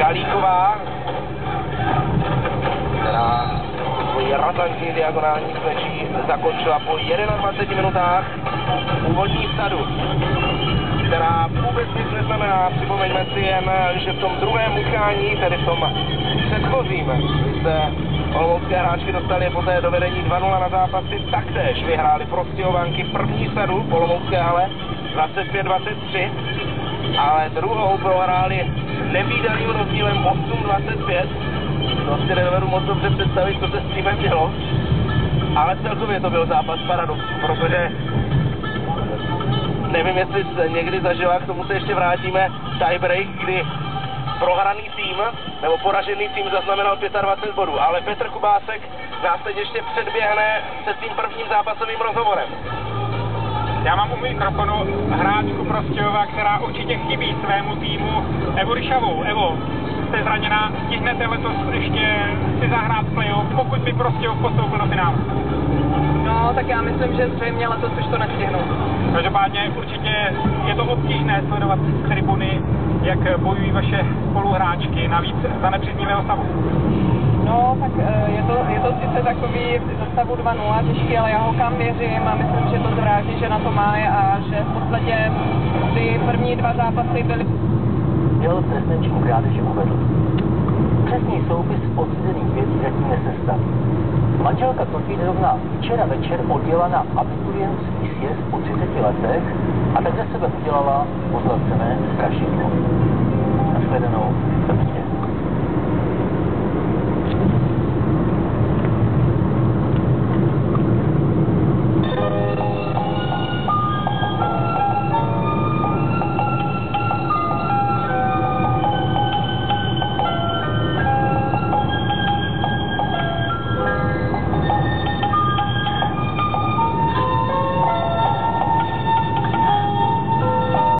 Galíková, která svoji razantní diagonální smečí zakončila po 21 minutách úvodní vsadu, která vůbec nic neznamená. Připomeňme si jen, že v tom druhém utkání, tedy v tom předchozím, kdy se olomoucké hráčky dostali poté do vedení 2-0 na zápasy, taktéž vyhráli Prostějovanky první sadu v olomoucké hale 25-23, ale druhou prohráli nevídaným rozdílem 8-25. To si nedovedu moc dobře představit, co se s týmem dělo, ale celkově to byl zápas paradoxů, protože nevím, jestli jste někdy zažila, k tomu se ještě vrátíme, tiebreak, kdy prohraný tým, nebo poražený tým zaznamenal 25 bodů, ale Petr Kubásek nás teď ještě předběhne se svým prvním zápasovým rozhovorem. Já mám u mikrofonu hráčku Prostějova, která určitě chybí svému týmu, Evu Ryšavou. Evo, jste zraněná, stihnete letos ještě si zahrát playoff, pokud by Prostějov postoupil do finále? No, tak já myslím, že zřejmě letos už to nestihnu. Každopádně určitě je to obtížné sledovat z tribuny, jak bojují vaše spoluhráčky, navíc za nepříznivého stavu. No, tak je to sice takový ze stavu 2-0 těžký, ale já holkám věřím a myslím, že to zvrátí, že na to má a že v podstatě ty první dva zápasy byly... Děl v trestném činu krádeže uvedl. Přesný soupis odsudených věcí zatím nesestaví. Manželka totiž zrovna včera večer odjela na abiturientský sjezd po 30 letech a tak ze sebe udělala pozlacené strašidlo. Nashledanou.